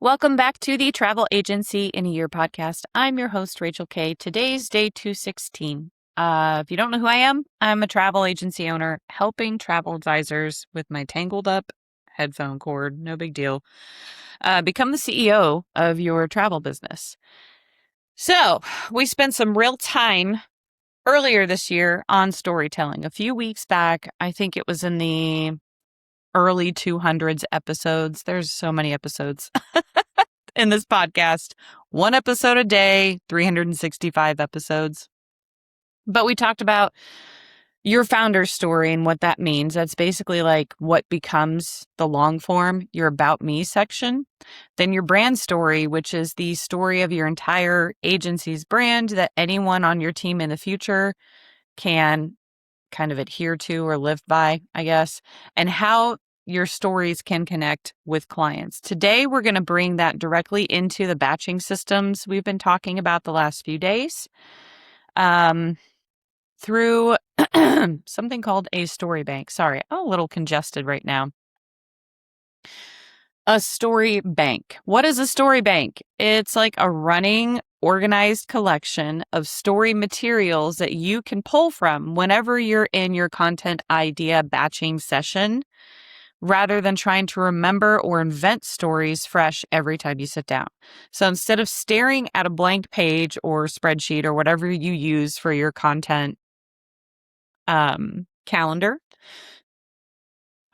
Welcome back to the Travel Agency in a Year podcast. I'm your host, Rachel Kay. Today's day 216. If you don't know who I am, I'm a travel agency owner helping travel advisors with my tangled up headphone cord. No big deal. Become the CEO of your travel business. So we spent some real time earlier this year on storytelling. A few weeks back, I think it was in the early 200s episodes. There's so many episodes in this podcast. One episode a day, 365 episodes. But we talked about your founder's story and what that means. That's basically like what becomes the long form, your About Me section. Then your brand story, which is the story of your entire agency's brand that anyone on your team in the future can kind of adhere to or live by, I guess, and how your stories can connect with clients. Today, we're going to bring that directly into the batching systems we've been talking about the last few days through something called a story bank. Sorry, I'm a little congested right now. A story bank. What is a story bank? It's like a running, organized collection of story materials that you can pull from whenever you're in your content idea batching session, rather than trying to remember or invent stories fresh every time you sit down. So instead of staring at a blank page or spreadsheet or whatever you use for your content calendar,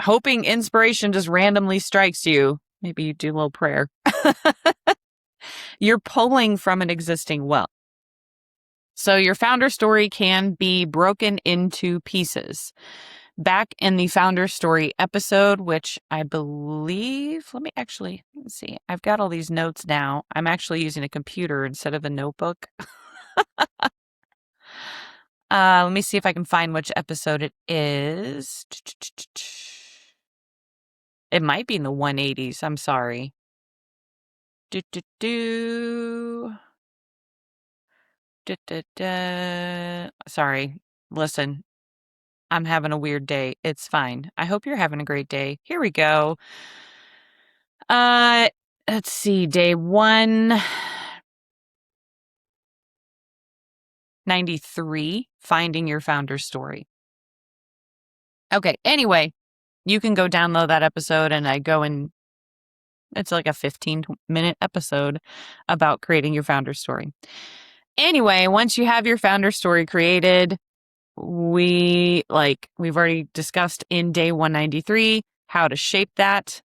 hoping inspiration just randomly strikes you, maybe you do a little prayer. You're pulling from an existing well. So your founder story can be broken into pieces. Back in the founder story episode, which I believe, let me see. I've got all these notes now. I'm actually using a computer instead of a notebook. Let me see if I can find which episode it is. It might be in the 180s. I'm sorry. Sorry. Listen, I'm having a weird day. It's fine. I hope you're having a great day. Here we go. Let's see. Day 193, finding your founder story. Okay. Anyway, you can go download that episode and it's like a 15-minute episode about creating your founder story. Anyway, once you have your founder story created, we've already discussed in day 193 how to shape that.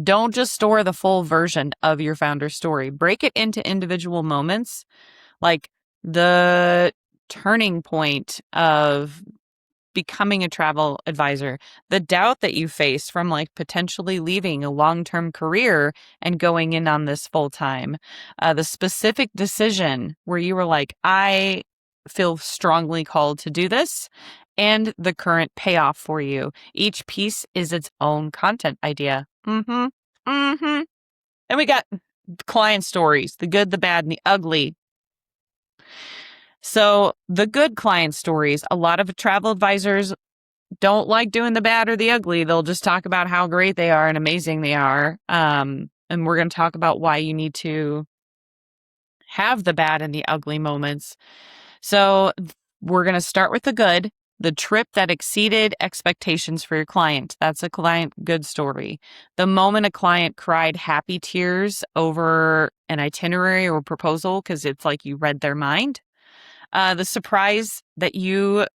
Don't just store the full version of your founder story. Break it into individual moments, like the turning point of becoming a travel advisor, the doubt that you face from like potentially leaving a long-term career and going in on this full time, the specific decision where you were like, I feel strongly called to do this, and the current payoff for you. Each piece is its own content idea. And we got client stories, the good, the bad, and the ugly. So the good client stories, a lot of travel advisors don't like doing the bad or the ugly. They'll just talk about how great they are and amazing they are. And we're going to talk about why you need to have the bad and the ugly moments. So we're going to start with the good, the trip that exceeded expectations for your client. That's a client good story. The moment a client cried happy tears over an itinerary or proposal because it's like you read their mind. The surprise that you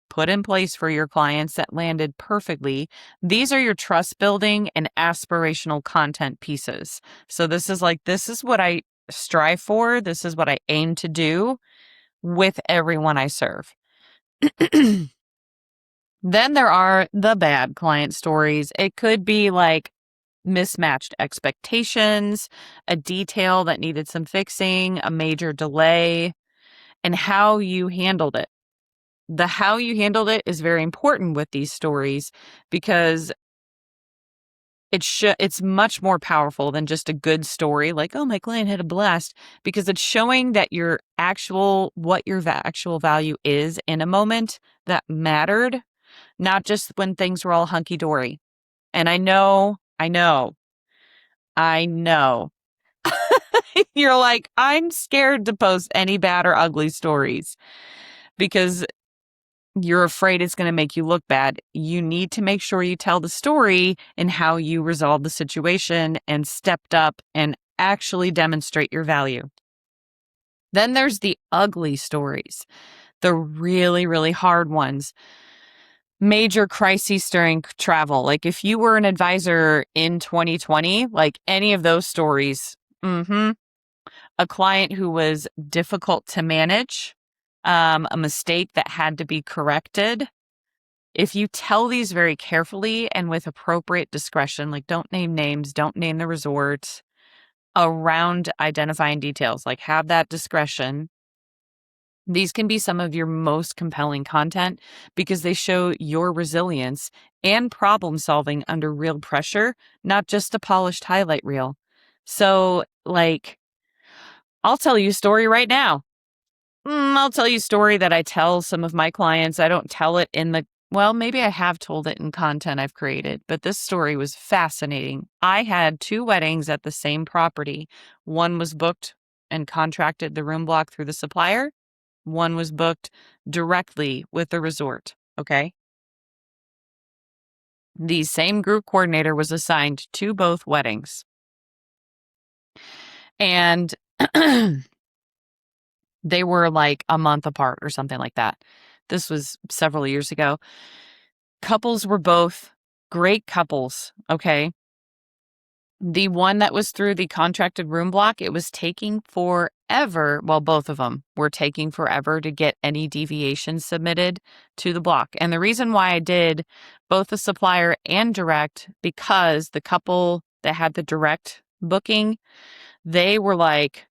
put in place for your clients that landed perfectly. These are your trust building and aspirational content pieces. So this is what I strive for. This is what I aim to do with everyone I serve. Then there are the bad client stories. It could be like mismatched expectations, a detail that needed some fixing, a major delay, and how you handled it. The how you handled it is very important with these stories because it's much more powerful than just a good story like, oh, my client had a blast, because it's showing that what your actual value is in a moment that mattered, not just when things were all hunky-dory. And I know I know. You're like, I'm scared to post any bad or ugly stories because you're afraid it's going to make you look bad. You need to make sure you tell the story and how you resolved the situation and stepped up and actually demonstrate your value. Then there's the ugly stories, the really, really hard ones. Major crises during travel. Like if you were an advisor in 2020, like any of those stories, a client who was difficult to manage, a mistake that had to be corrected. If you tell these very carefully and with appropriate discretion, like don't name names, don't name the resort, around identifying details, like have that discretion. These can be some of your most compelling content because they show your resilience and problem solving under real pressure, not just a polished highlight reel. So, like, I'll tell you a story right now. I'll tell you a story that I tell some of my clients. I don't tell it well, maybe I have told it in content I've created, but this story was fascinating. I had 2 weddings at the same property. One was booked and contracted the room block through the supplier. One was booked directly with the resort. Okay. The same group coordinator was assigned to both weddings. And they were like a month apart or something like that. This was several years ago. Couples were both great couples. Okay. The one that was through the contracted room block, it was taking forever. Well, both of them were taking forever to get any deviations submitted to the block. And the reason why I did both the supplier and direct, because the couple that had the direct booking, they were like,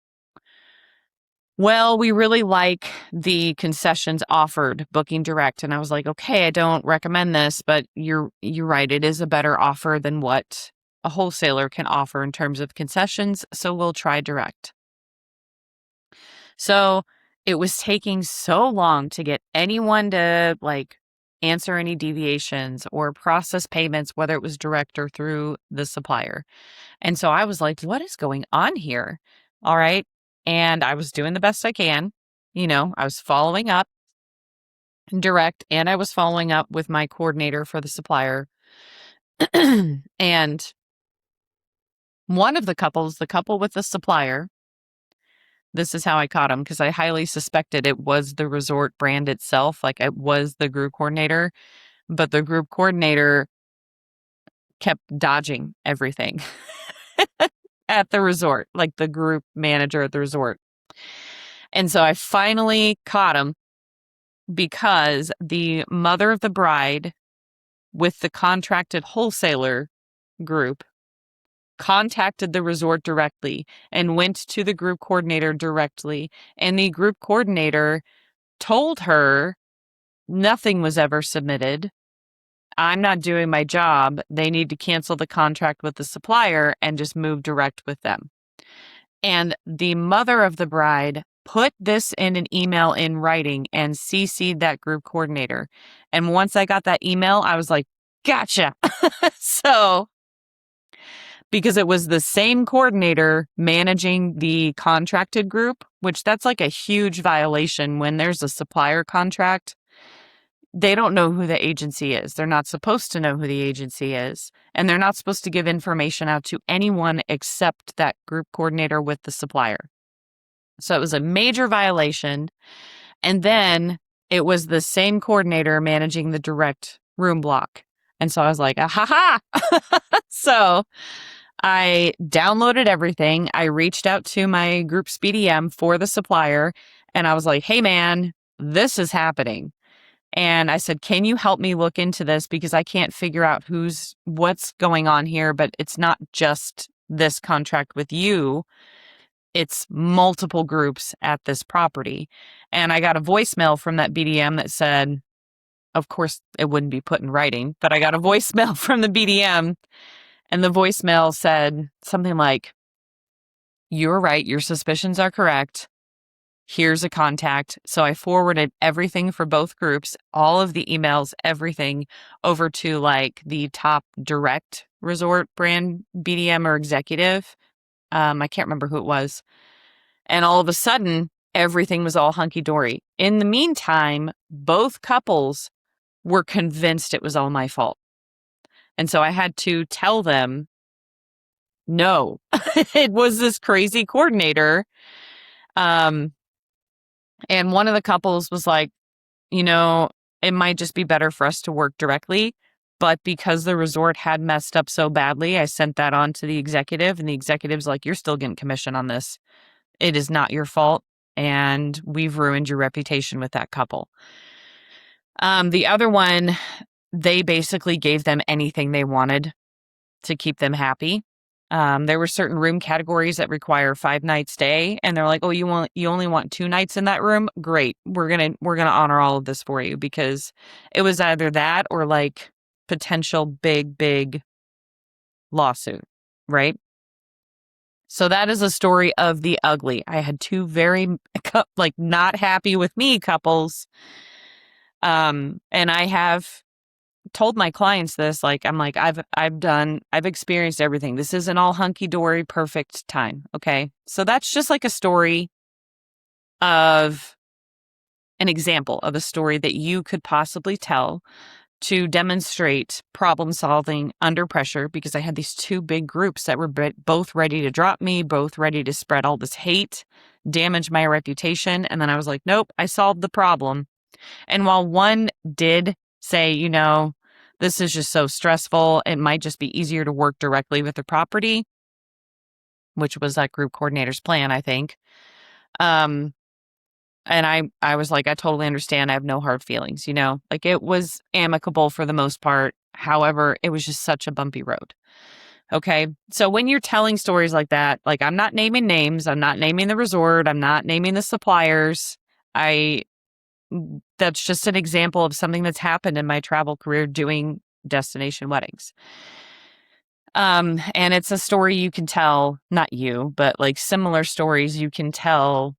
well, we really like the concessions offered booking direct. And I was like, okay, I don't recommend this, but you're right. It is a better offer than what a wholesaler can offer in terms of concessions. So we'll try direct. So it was taking so long to get anyone to like answer any deviations or process payments, whether it was direct or through the supplier. And so I was like, what is going on here? All right. And I was doing the best I can. I was following up direct and I was following up with my coordinator for the supplier. And one of the couples, the couple with the supplier, this is how I caught him because I highly suspected it was the resort brand itself. Like it was the group coordinator, but the group coordinator kept dodging everything at the resort, like the group manager at the resort. And so I finally caught him because the mother of the bride with the contracted wholesaler group contacted the resort directly and went to the group coordinator directly. And the group coordinator told her nothing was ever submitted. I'm not doing my job. They need to cancel the contract with the supplier and just move direct with them. And the mother of the bride put this in an email in writing and CC'd that group coordinator. And once I got that email, I was like, gotcha. So, because it was the same coordinator managing the contracted group, which that's like a huge violation when there's a supplier contract. They don't know who the agency is. They're not supposed to know who the agency is. And they're not supposed to give information out to anyone except that group coordinator with the supplier. So it was a major violation. And then it was the same coordinator managing the direct room block. And so I was like, ha. So I downloaded everything. I reached out to my group's BDM for the supplier. And I was like, hey, man, this is happening. And I said, can you help me look into this? Because I can't figure out what's going on here, but it's not just this contract with you. It's multiple groups at this property. And I got a voicemail from that BDM that said, of course, it wouldn't be put in writing, but I got a voicemail from the BDM. And the voicemail said something like, you're right. Your suspicions are correct. Here's a contact. So I forwarded everything for both groups, all of the emails, everything over to like the top direct resort brand BDM or executive. I can't remember who it was. And all of a sudden, everything was all hunky-dory. In the meantime, both couples were convinced it was all my fault. And so I had to tell them, no, it was this crazy coordinator. And one of the couples was like, it might just be better for us to work directly. But because the resort had messed up so badly, I sent that on to the executive, and the executive's like, you're still getting commission on this. It is not your fault, and we've ruined your reputation with that couple. The other one, they basically gave them anything they wanted to keep them happy. There were certain room categories that require 5-night stay, and they're like, "Oh, you only want 2 nights in that room? Great, we're gonna honor all of this for you," because it was either that or like potential big lawsuit, right? So that is a story of the ugly. I had 2 very like not happy with me couples, and I have told my clients this, like, I'm like, I've experienced everything. This isn't all hunky-dory, perfect time. Okay. So that's just like a story of an example of a story that you could possibly tell to demonstrate problem solving under pressure, because I had these 2 big groups that were both ready to drop me, both ready to spread all this hate, damage my reputation. And then I was like, nope, I solved the problem. And while one did say, this is just so stressful, it might just be easier to work directly with the property, which was that group coordinator's plan, I think. And I was like, I totally understand. I have no hard feelings, like it was amicable for the most part. However, it was just such a bumpy road. Okay. So when you're telling stories like that, like I'm not naming names, I'm not naming the resort, I'm not naming the suppliers. That's just an example of something that's happened in my travel career doing destination weddings. And it's a story you can tell, not you, but like similar stories you can tell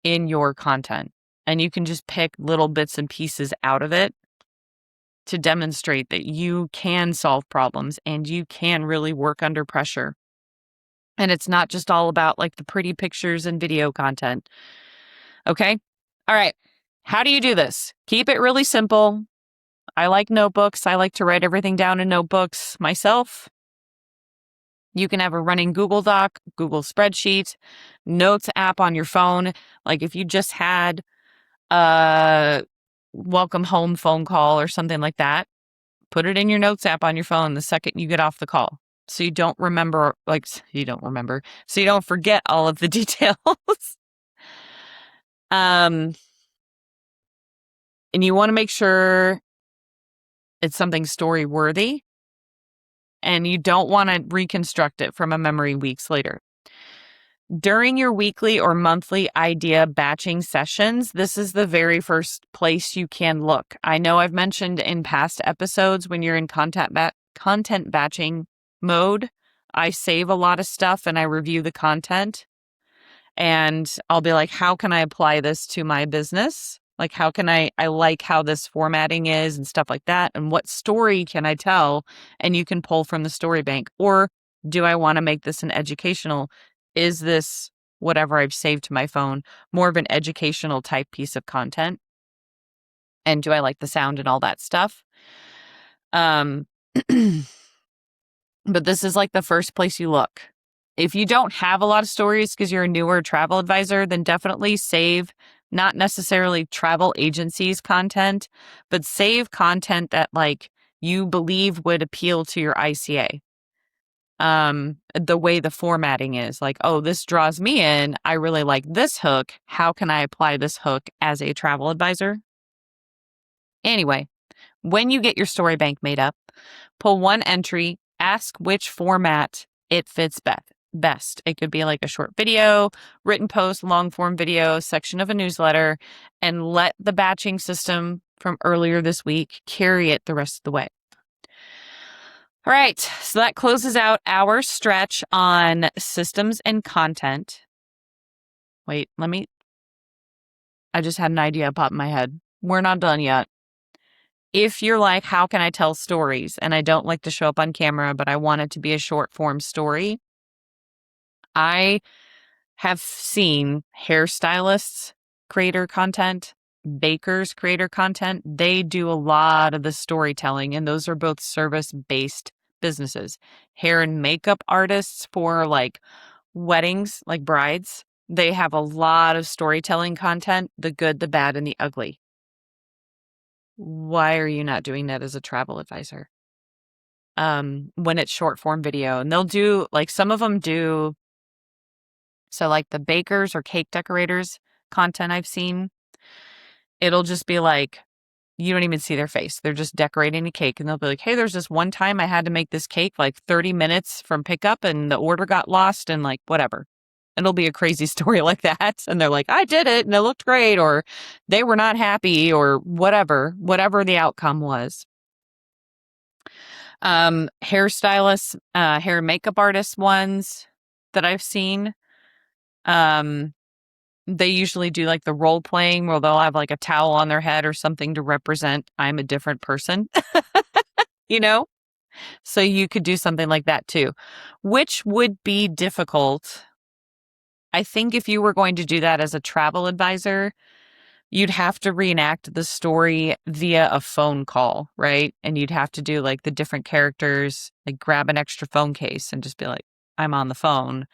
in your content. And you can just pick little bits and pieces out of it to demonstrate that you can solve problems and you can really work under pressure. And it's not just all about like the pretty pictures and video content. Okay. All right. How do you do this? Keep it really simple. I like notebooks. I like to write everything down in notebooks myself. You can have a running Google Doc, Google spreadsheet, notes app on your phone. Like if you just had a welcome home phone call or something like that, put it in your notes app on your phone the second you get off the call. So you don't forget all of the details. And you want to make sure it's something story worthy, and you don't want to reconstruct it from a memory weeks later. During your weekly or monthly idea batching sessions, this is the very first place you can look. I know I've mentioned in past episodes when you're in content batching mode, I save a lot of stuff and I review the content. And I'll be like, how can I apply this to my business? Like, how can I like how this formatting is and stuff like that? And what story can I tell? And you can pull from the story bank. Or do I want to make this an educational? Is this whatever I've saved to my phone more of an educational type piece of content? And do I like the sound and all that stuff? But this is like the first place you look. If you don't have a lot of stories because you're a newer travel advisor, then definitely save not necessarily travel agencies content, but save content that like you believe would appeal to your ICA. The way the formatting is like, oh, this draws me in. I really like this hook. How can I apply this hook as a travel advisor? Anyway, when you get your story bank made up, pull one entry, ask which format it fits best. It could be like a short video, written post, long form video, section of a newsletter, and let the batching system from earlier this week carry it the rest of the way. All right, so that closes out our stretch on systems and content. Wait, I just had an idea pop in my head. We're not done yet. If you're like, how can I tell stories? And I don't like to show up on camera, but I want it to be a short form story. I have seen hairstylists creator content, bakers creator content. They do a lot of the storytelling, and those are both service-based businesses. Hair and makeup artists for like weddings, like brides, they have a lot of storytelling content, the good, the bad, and the ugly. Why are you not doing that as a travel advisor? When it's short form video, and they'll do like some of them do. So like the bakers or cake decorators content I've seen, it'll just be like, you don't even see their face. They're just decorating a cake and they'll be like, hey, there's this one time I had to make this cake like 30 minutes from pickup and the order got lost and like whatever. It'll be a crazy story like that. And they're like, I did it and it looked great, or they were not happy, or whatever the outcome was. Hairstylists, hair and makeup artists ones that I've seen. They usually do like the role playing where they'll have like a towel on their head or something to represent I'm a different person, you know? So you could do something like that too, which would be difficult. I think if you were going to do that as a travel advisor, you'd have to reenact the story via a phone call, right? And you'd have to do like the different characters, like grab an extra phone case and just be like, I'm on the phone,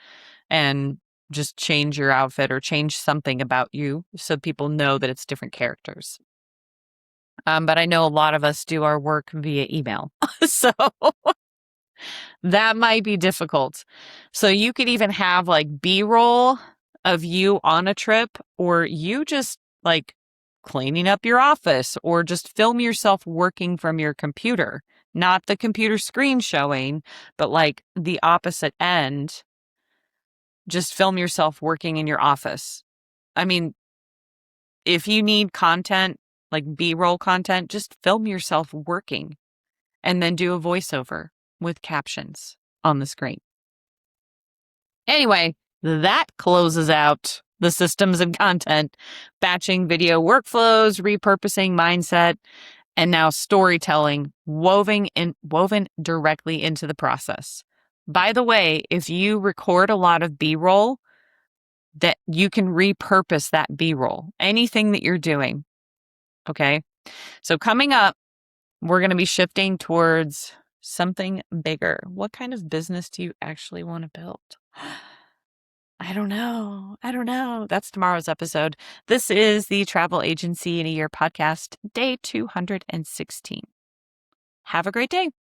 and just change your outfit or change something about you so people know that it's different characters. But I know a lot of us do our work via email. So that might be difficult. So you could even have like B-roll of you on a trip, or you just like cleaning up your office, or just film yourself working from your computer, not the computer screen showing, but like the opposite end. Just film yourself working in your office. I mean, if you need content, like B-roll content, just film yourself working and then do a voiceover with captions on the screen. Anyway, that closes out the systems and content, batching video workflows, repurposing mindset, and now storytelling woven directly into the process. By the way, if you record a lot of B-roll, that you can repurpose that B-roll, anything that you're doing. Okay. So coming up, we're going to be shifting towards something bigger. What kind of business do you actually want to build? I don't know. That's tomorrow's episode. This is the Travel Agency in a Year podcast, day 216. Have a great day.